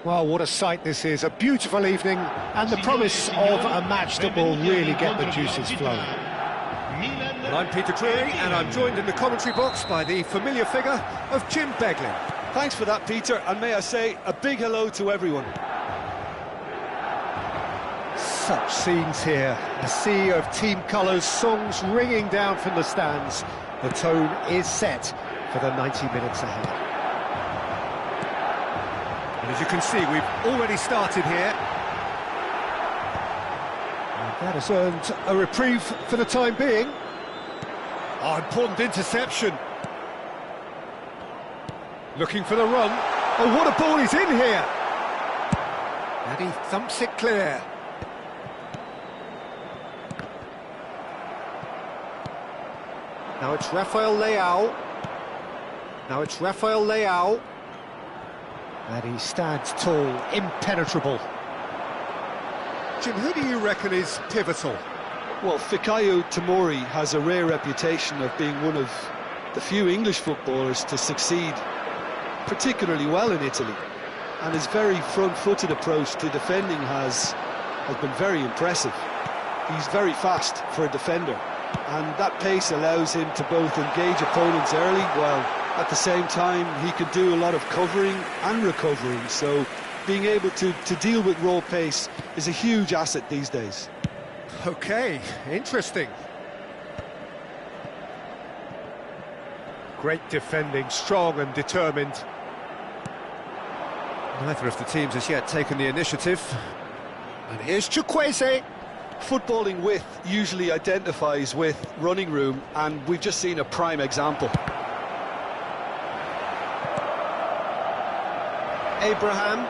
Well, what a sight this is, a beautiful evening, and the promise of a match that will really get the juices flowing. And I'm Peter Drury, and I'm joined in the commentary box by the familiar figure of Jim Beglin. Thanks for that, Peter, and may I say a big hello to everyone. Such scenes here, a sea of team colours, songs ringing down from the stands. The tone is set for the 90 minutes ahead. And as you can see, we've already started here. And that has earned a reprieve for the time being. Oh, important interception. Looking for the run. Oh, what a ball he's in here! And he thumps it clear. Now it's Rafael Leao. And he stands tall, impenetrable. Jim, who do you reckon is pivotal? Well, Tomori has a rare reputation of being one of the few English footballers to succeed particularly well in Italy. And his very front-footed approach to defending has been very impressive. He's very fast for a defender, and that pace allows him to both engage opponents early, while at the same time he can do a lot of covering and recovering, so being able to deal with raw pace is a huge asset these days. Okay, interesting. Great defending, strong and determined. Neither of the teams has yet taken the initiative. And here's Chukwueze. Footballing width usually identifies with running room, and we've just seen a prime example. Abraham.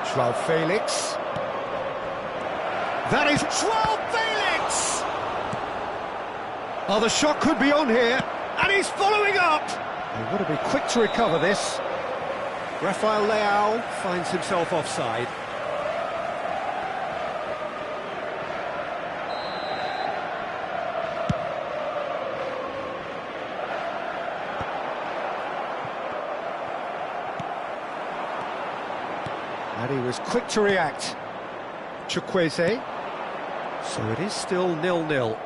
Joao Felix. That is Joao Felix! Oh, the shot could be on here, and he's following up! They've got to be quick to recover this. Rafael Leao finds himself offside. And he was quick to react. Chukwueze. So it is still 0-0.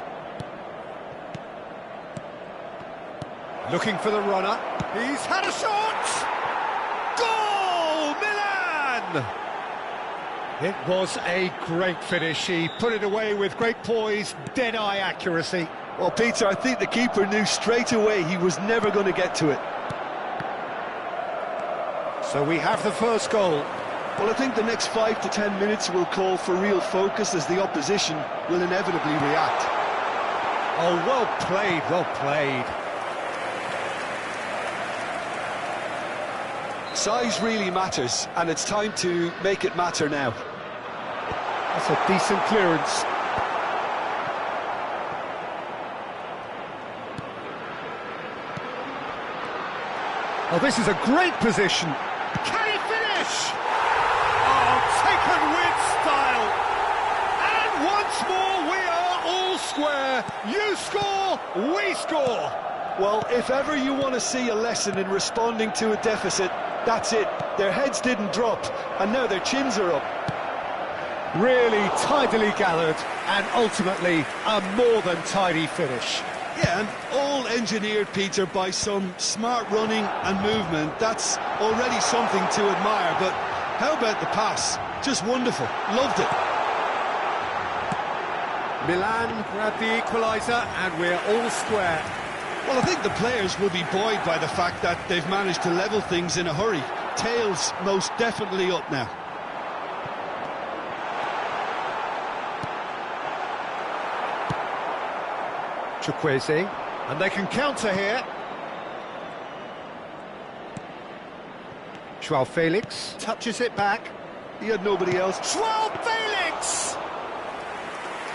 Looking for the runner. He's had a shot! Goal! Milan! It was a great finish. He put it away with great poise, dead-eye accuracy. Well, Peter, I think the keeper knew straight away he was never going to get to it. So we have the first goal. Well, I think the next 5 to 10 minutes will call for real focus, as the opposition will inevitably react. Oh, well played, well played. Size really matters, and it's time to make it matter now. That's a decent clearance. Oh, this is a great position. Can he finish? Oh, taken with style. And once more, we are all square. You score, we score. Well, if ever you want to see a lesson in responding to a deficit, that's it. Their heads didn't drop, and now their chins are up. Really tidily gathered, and ultimately a more than tidy finish. Yeah, and all engineered, Peter, by some smart running and movement. That's already something to admire, but how about the pass? Just wonderful. Loved it. Milan grabbed the equaliser, and we're all square. Well, I think the players will be buoyed by the fact that they've managed to level things in a hurry. Tails most definitely up now. Chukwueze, and they can counter here. Joao Felix touches it back. He had nobody else. Joao Felix!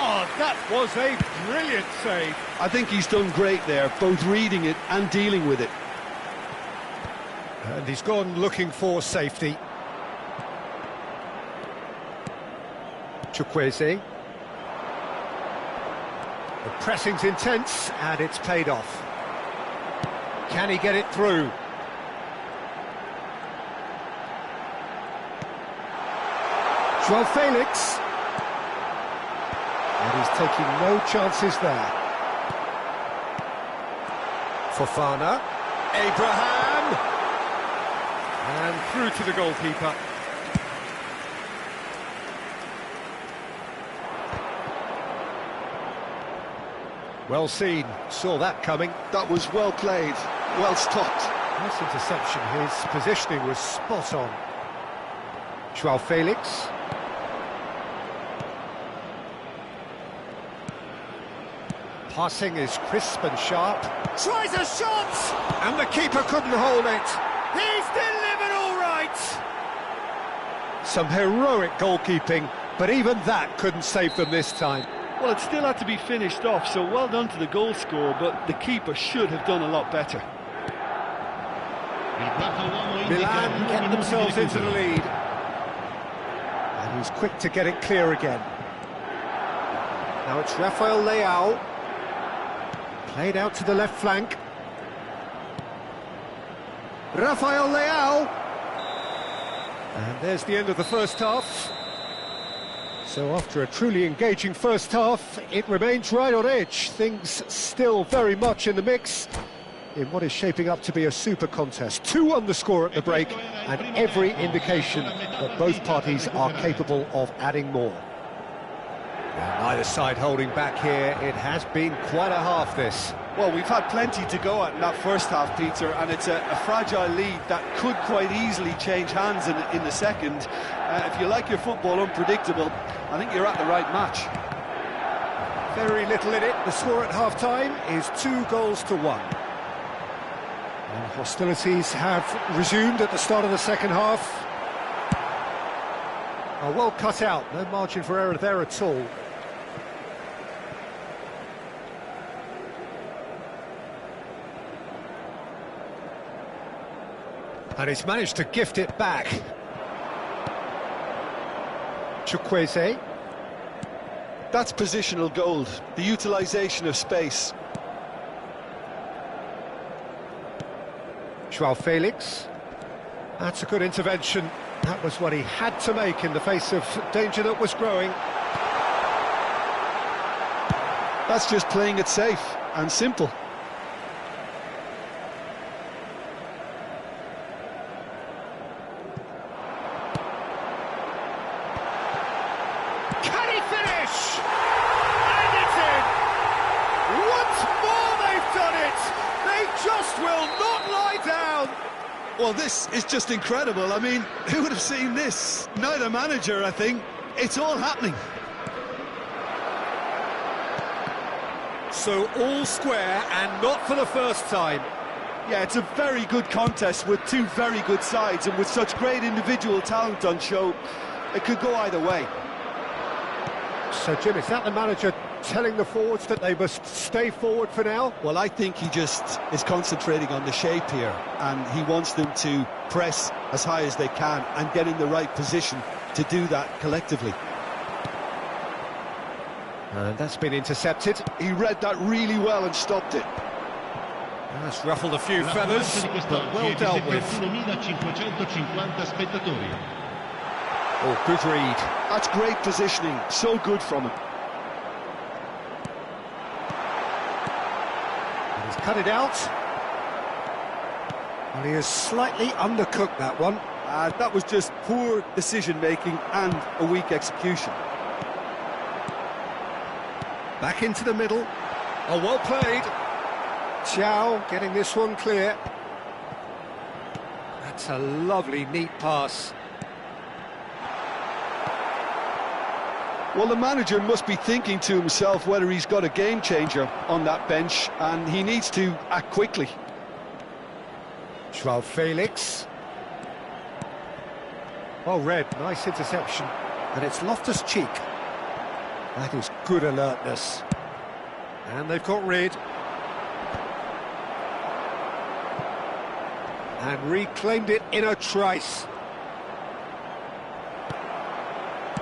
Oh, that was a brilliant save. I think he's done great there, both reading it and dealing with it. And he's gone looking for safety. Chukwueze. The pressing's intense, and it's paid off. Can he get it through? Joao Felix. And he's taking no chances there. Fofana. Abraham. And through to the goalkeeper. Well seen, saw that coming. That was well played, well stopped. Nice interception, his positioning was spot on. Joao Felix. Passing is crisp and sharp. Tries a shot! And the keeper couldn't hold it. He's delivered all right! Some heroic goalkeeping, but even that couldn't save them this time. Well, it still had to be finished off, so well done to the goal scorer, but the keeper should have done a lot better. Milan get themselves into the lead. And he's quick to get it clear again. Now it's Rafael Leao. Played out to the left flank. Rafael Leao. And there's the end of the first half. So after a truly engaging first half, it remains right on edge. Things still very much in the mix in what is shaping up to be a super contest. 2 on the score at the break, and every indication that both parties are capable of adding more. And neither side holding back here. It has been quite a half, this. Well, we've had plenty to go at in that first half, Peter, and it's a fragile lead that could quite easily change hands in the second. If you like your football unpredictable, I think you're at the right match. Very little in it. The score at half-time is 2-1. And hostilities have resumed at the start of the second half. Oh, well cut out. No margin for error there at all. And he's managed to gift it back. Chukwueze. That's positional gold, the utilisation of space. Joao Felix. That's a good intervention. That was what he had to make in the face of danger that was growing. That's just playing it safe and simple. Can he finish? And it's in! Once more they've done it! They just will not lie down! Well, this is just incredible. I mean, who would have seen this? Neither manager, I think. It's all happening. So all square, and not for the first time. Yeah, it's a very good contest with two very good sides, and with such great individual talent on show, it could go either way. So, Jim, is that the manager telling the forwards that they must stay forward for now? Well, I think he just is concentrating on the shape here, and he wants them to press as high as they can and get in the right position to do that collectively. And that's been intercepted. He read that really well and stopped it. That's ruffled a few feathers, but well dealt with. Oh, good read. That's great positioning, so good from him. And he's cut it out. And he has slightly undercooked that one. That was just poor decision-making and a weak execution. Back into the middle. Oh, well played. Chow getting this one clear. That's a lovely, neat pass. Well, the manager must be thinking to himself whether he's got a game changer on that bench, and he needs to act quickly. Joao Felix. Well read, nice interception. And it's Loftus-Cheek. That is good alertness. And they've got rid. And reclaimed it in a trice.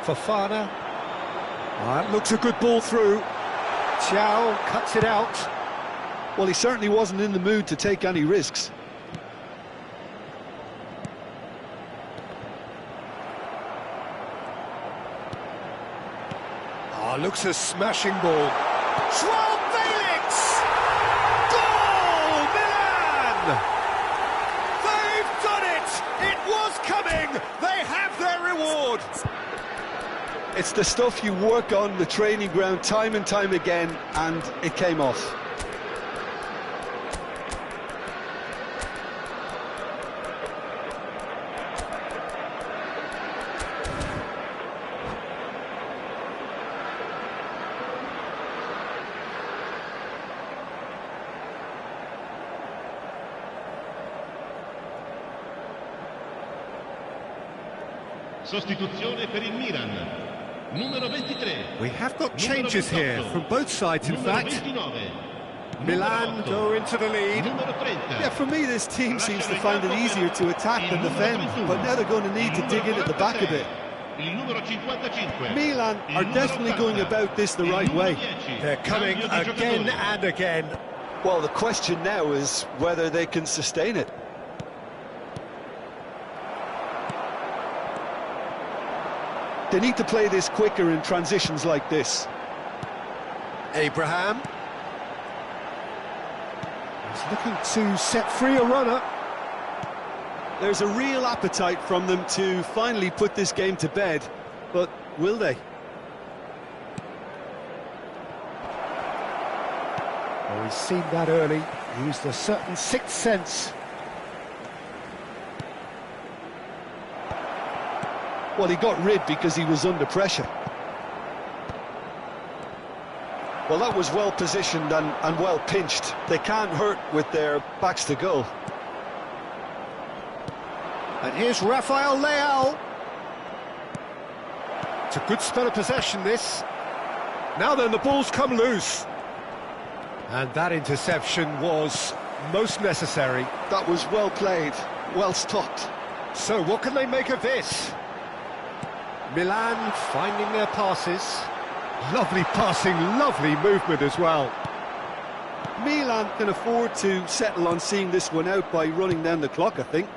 Fofana. That looks a good ball through. Chow cuts it out. Well, he certainly wasn't in the mood to take any risks. looks a smashing ball. Joao Felix! Goal, Milan! They've done it! It was coming! They have their reward! It's the stuff you work on the training ground time and time again, and it came off. Sostituzione per il Milan. Numero 23. We have got changes here from both sides, in fact. 29. Milan go into the lead. Numero 30. Yeah, for me, this team seems to find it easier to attack than defend, but now they're going to need to dig in at the back a bit. Il numero 55. Milan are definitely going about this the right way. They're coming again and again. Well, the question now is whether they can sustain it. They need to play this quicker in transitions like this. Abraham. He's looking to set free a runner. There's a real appetite from them to finally put this game to bed, but will they? Oh, he's seen that early, used a certain sixth sense. Well, he got rid because he was under pressure. Well, that was well positioned and well pinched. They can't hurt with their backs to goal. And here's Rafael Leao. It's a good spell of possession, this. Now then, the ball's come loose. And that interception was most necessary. That was well played, well stopped. So what can they make of this? Milan finding their passes. Lovely passing, lovely movement as well. Milan can afford to settle on seeing this one out by running down the clock, I think.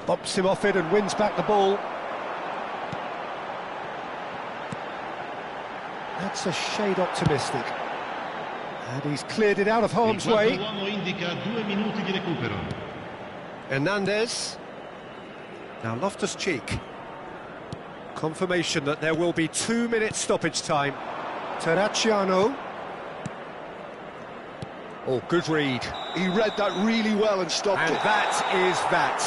Bumps him off it and wins back the ball. That's a shade optimistic. And he's cleared it out of harm's way. Il quarto uomo indica 2 minuti di recupero. Hernandez. Now Loftus-Cheek. Confirmation that there will be 2 minutes stoppage time. Terracciano. Oh, good read. He read that really well and stopped And it. that is that.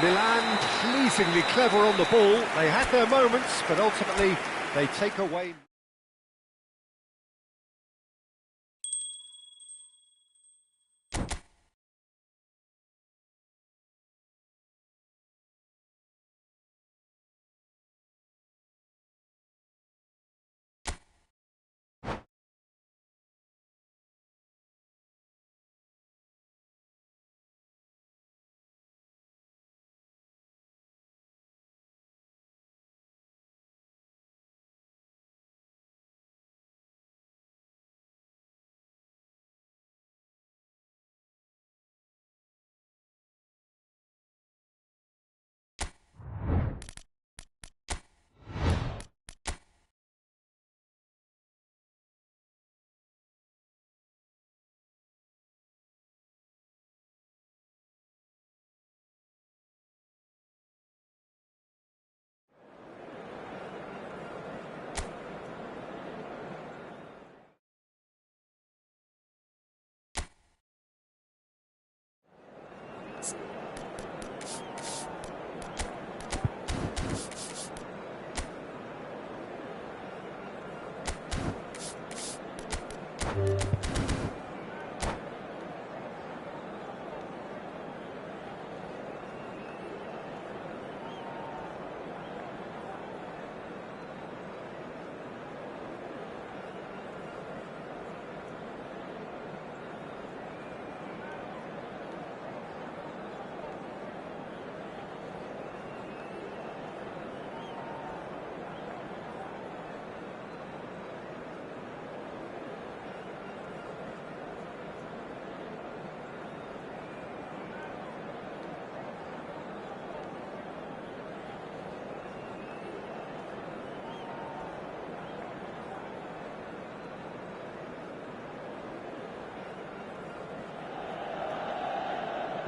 Milan pleasingly clever on the ball. They had their moments, but ultimately they take away...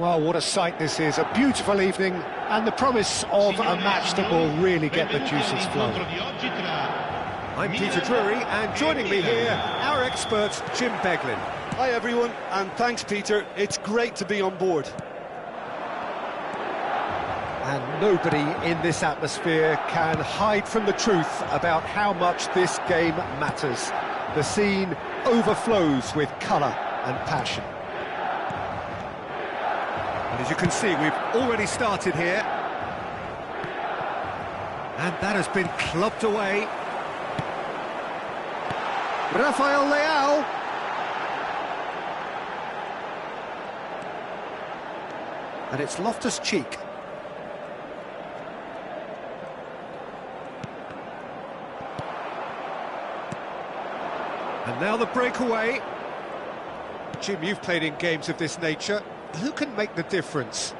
Well, what a sight this is, a beautiful evening, and the promise of a match that will really get the juices flowing. I'm Peter Drury, and joining me here, our expert, Jim Beglin. Hi everyone, and thanks Peter, it's great to be on board. And nobody in this atmosphere can hide from the truth about how much this game matters. The scene overflows with colour and passion. And as you can see, we've already started here. And that has been clubbed away. Rafael Leao. And it's Loftus-Cheek. And now the breakaway. Jim, you've played in games of this nature. Who can make the difference?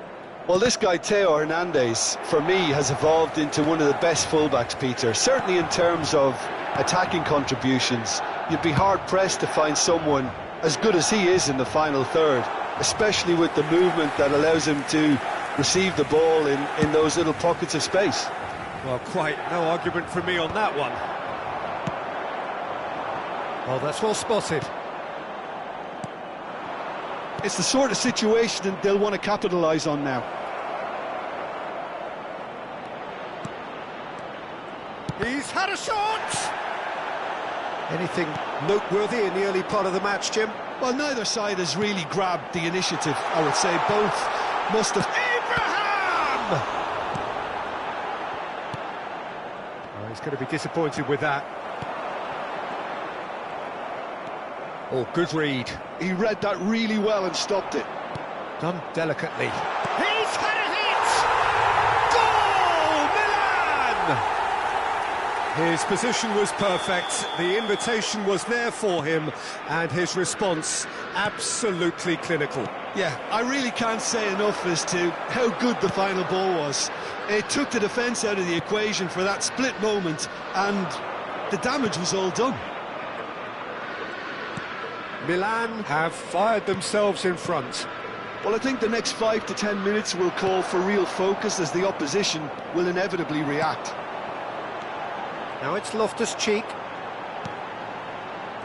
Well, this guy, Theo Hernandez, for me, has evolved into one of the best fullbacks, Peter. Certainly in terms of attacking contributions, you'd be hard-pressed to find someone as good as he is in the final third, especially with the movement that allows him to receive the ball in those little pockets of space. Well, quite no argument from me on that one. Oh, that's well spotted. It's the sort of situation they'll want to capitalise on now. He's had a shot! Anything noteworthy in the early part of the match, Jim? Well, neither side has really grabbed the initiative, I would say. Both must have... Abraham! Oh, he's going to be disappointed with that. Oh, good read. He read that really well and stopped it. Done delicately. He's had a Goal, hit! Milan! His position was perfect, the invitation was there for him, and his response absolutely clinical. Yeah, I really can't say enough as to how good the final ball was. It took the defence out of the equation for that split moment, and the damage was all done. Milan have fired themselves in front. Well, I think the next 5 to 10 minutes will call for real focus as the opposition will inevitably react. Now it's Loftus-Cheek.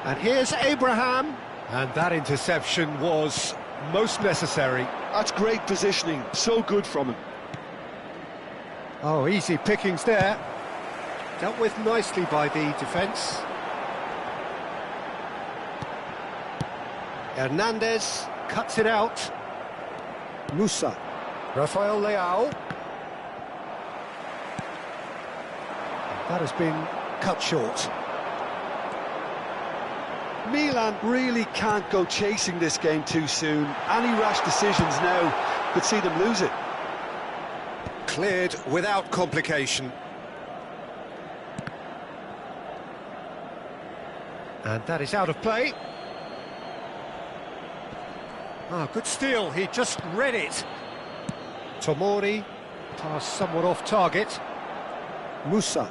And here's Abraham. And that interception was most necessary. That's great positioning, so good from him. Oh, easy pickings there. Dealt with nicely by the defence. Hernandez cuts it out. Musa. Rafael Leao. That has been cut short. Milan really can't go chasing this game too soon. Any rash decisions now could see them lose it. Cleared without complication. And that is out of play. Ah, good steal, he just read it. Tomori, pass somewhat off target. Musa.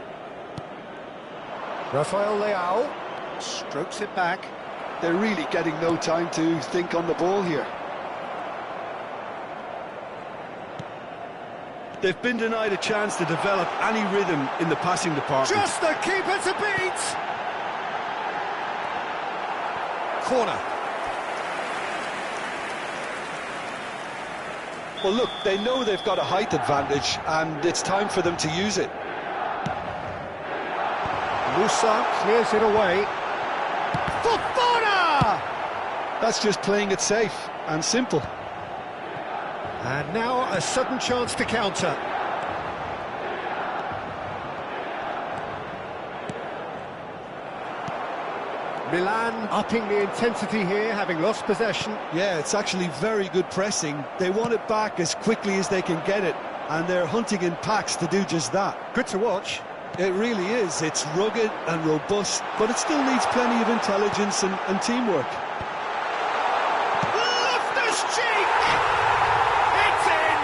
Rafael Leao, strokes it back. They're really getting no time to think on the ball here. They've been denied a chance to develop any rhythm in the passing department. Just the keeper to beat! Corner. Well, look, they know they've got a height advantage, and it's time for them to use it. Musa clears it away. Fofana! That's just playing it safe and simple. And now a sudden chance to counter. Milan upping the intensity here, having lost possession. Yeah, it's actually very good pressing. They want it back as quickly as they can get it, and they're hunting in packs to do just that. Good to watch. It really is. It's rugged and robust, but it still needs plenty of intelligence and teamwork. Loftus-Cheek! It's in!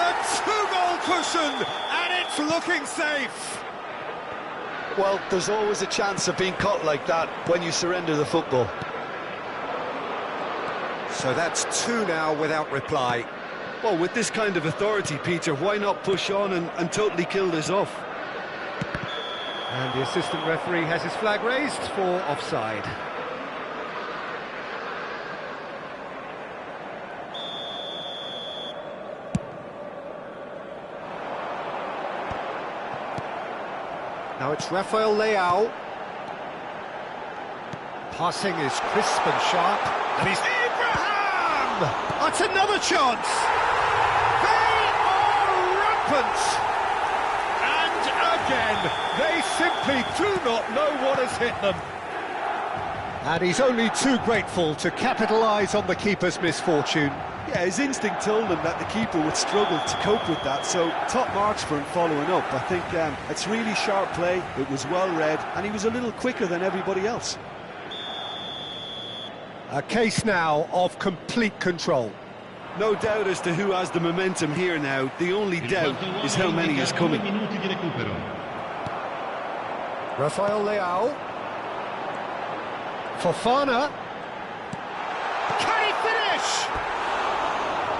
A two-goal cushion, and it's looking safe. Well, there's always a chance of being caught like that when you surrender the football. So that's two now without reply. Well, with this kind of authority, Peter, why not push on and totally kill this off? And the assistant referee has his flag raised for offside. Now it's Rafael Leao. Passing is crisp and sharp. And he's Abraham! That's another chance! They are rampant! And again, they simply do not know what has hit them. And he's only too grateful to capitalise on the keeper's misfortune. Yeah, his instinct told him that the keeper would struggle to cope with that, so top marks for him following up. I think it's really sharp play, it was well read, and he was a little quicker than everybody else. A case now of complete control. No doubt as to who has the momentum here now. The only doubt is how many is coming. Rafael Leao. Fofana. Can he finish?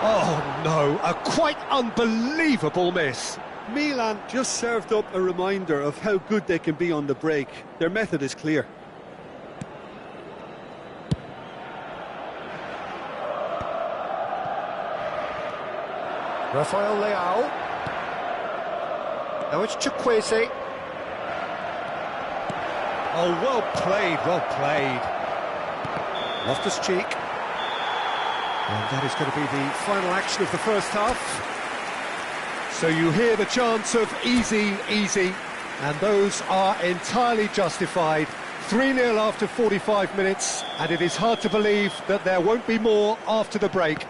Oh no, a quite unbelievable miss. Milan just served up a reminder of how good they can be on the break. Their method is clear. Rafael Leao. Now it's Chukwueze. Oh, well played, well played. Loftus-Cheek. And that is going to be the final action of the first half. So you hear the chants of easy, easy, and those are entirely justified. 3-0 after 45 minutes, and it is hard to believe that there won't be more after the break.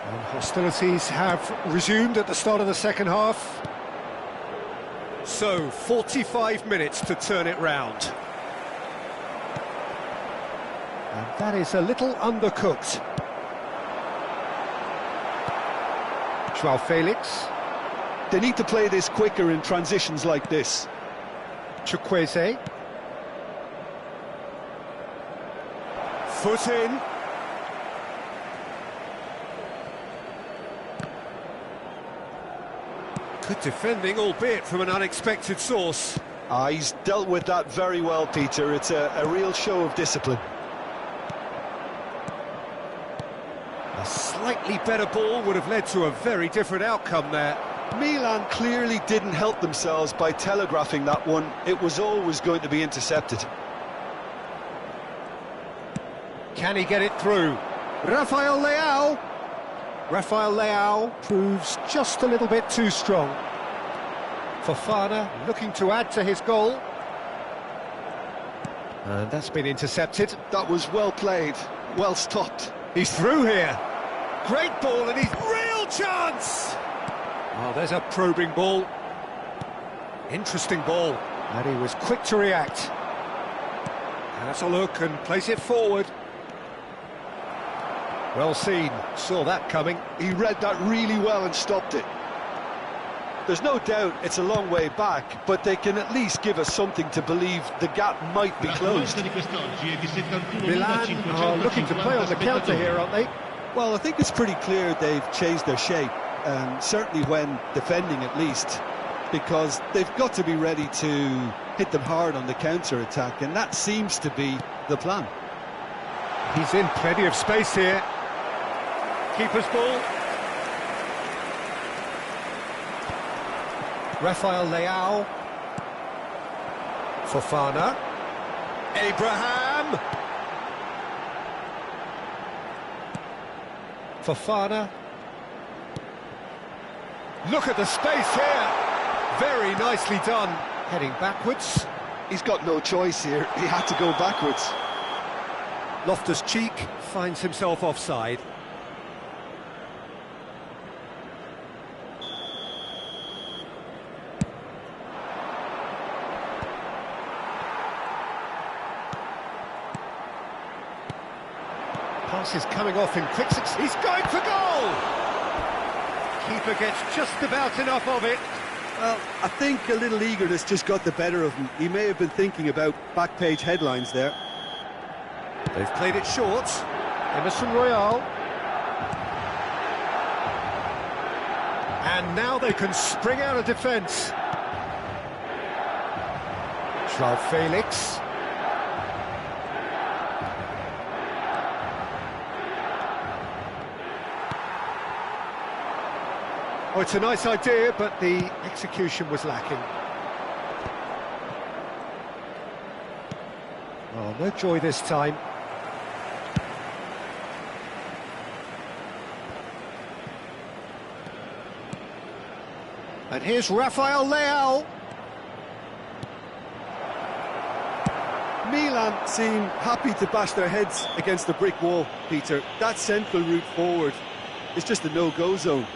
And hostilities have resumed at the start of the second half. So, 45 minutes to turn it round. And that is a little undercooked. Joao Felix. They need to play this quicker in transitions like this. Chukwueze. Foot in. Good defending, albeit from an unexpected source. He's dealt with that very well, Peter. It's a real show of discipline. A slightly better ball would have led to a very different outcome there. Milan clearly didn't help themselves by telegraphing that one. It was always going to be intercepted. Can he get it through? Rafael Leao. Rafael Leao proves just a little bit too strong. Fofana looking to add to his goal. And that's been intercepted. That was well played, well stopped. He's through here. Great ball and he's real chance! Oh, there's a probing ball. Interesting ball. And he was quick to react. And that's a look and place it forward. Well seen, saw that coming. He read that really well and stopped it. There's no doubt it's a long way back, but they can at least give us something to believe the gap might be closed. Milan are looking to play on the counter here, aren't they? Well, I think it's pretty clear they've changed their shape, certainly when defending at least, because they've got to be ready to hit them hard on the counter-attack, and that seems to be the plan. He's in plenty of space here. Keeper's ball. Rafael Leao. Fofana. Abraham. Fofana. Look at the space here. Very nicely done. Heading backwards. He's got no choice here. He had to go backwards. Loftus-Cheek finds himself offside. Pass is coming off in quick succession. He's going for goal! Keeper gets just about enough of it. Well, I think a little eagerness just got the better of him. He may have been thinking about back page headlines there. They've played it short. Emerson Royale. And now they can spring out of defence. João Felix. Oh, it's a nice idea, but the execution was lacking. Oh, no joy this time. And here's Rafael Leao. Milan seem happy to bash their heads against the brick wall, Peter. That central route forward is just a no-go zone.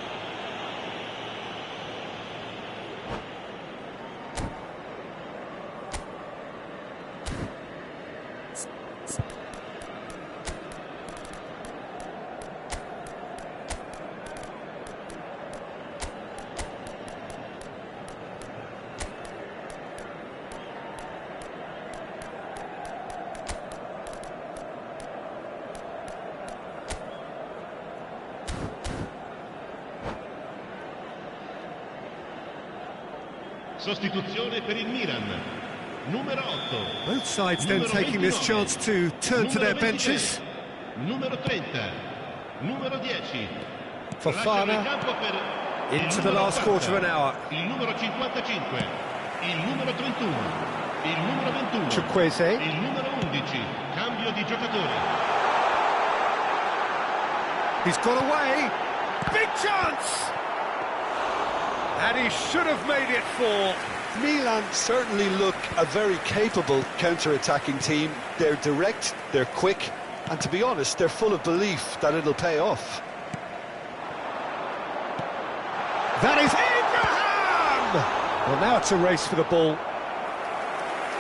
Sostituzione per il Milan. Numero 8. Both sides then taking this chance to turn to their benches. Numero 30. Numero 10. Fofana into the last quarter of an hour. Il numero 55. Il numero 31. Il numero 21. Chukwueze. Il numero 11. Cambio di giocatore. He's got away. Big chance! And he should have made it 4. Milan certainly look a very capable counter-attacking team. They're direct, they're quick, and to be honest, they're full of belief that it'll pay off. That is Abraham! Well, now it's a race for the ball.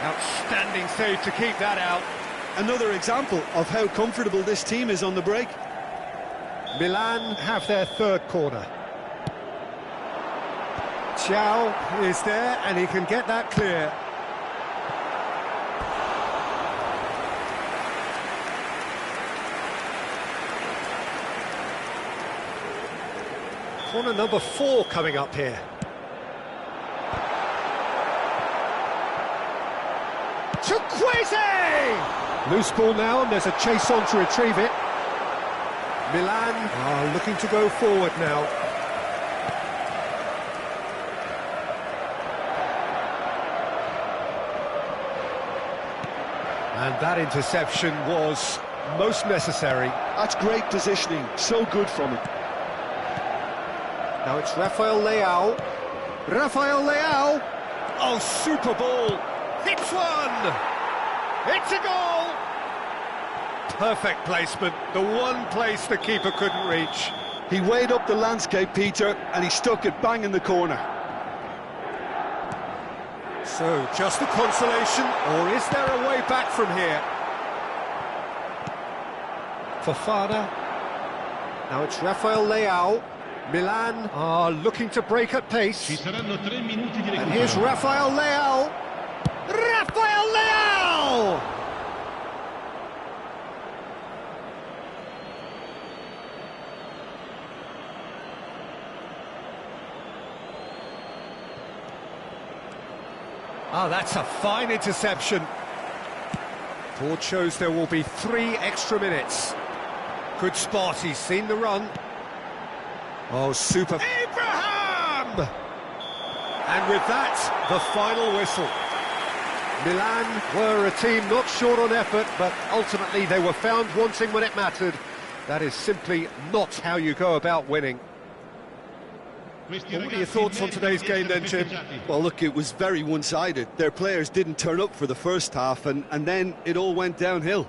Outstanding save to keep that out. Another example of how comfortable this team is on the break. Milan have their third corner. Thiaw is there, and he can get that clear. Corner number 4 coming up here. Chukwueze! Loose ball now, and there's a chase on to retrieve it. Milan are looking to go forward now. And that interception was most necessary. That's great positioning, so good from him. Now it's Rafael Leao. Rafael Leao! Oh, super ball! Hits one! It's a goal! Perfect placement, the one place the keeper couldn't reach. He weighed up the landscape, Peter, and he stuck it bang in the corner. So, just a consolation, or is there a way back from here? Fofana. Now it's Rafael Leao. Milan are looking to break at pace. Ci saranno 3 minuti di recupero. And here's Rafael Leao. Rafael Leao! Oh, that's a fine interception. Board shows there will be 3 extra minutes. Good spot, he's seen the run. Oh, super. Abraham! And with that, the final whistle. Milan were a team not short on effort, but ultimately they were found wanting when it mattered. That is simply not how you go about winning. What are your thoughts on today's game then, Tim? Well, look, it was very one-sided. Their players didn't turn up for the first half, and then it all went downhill.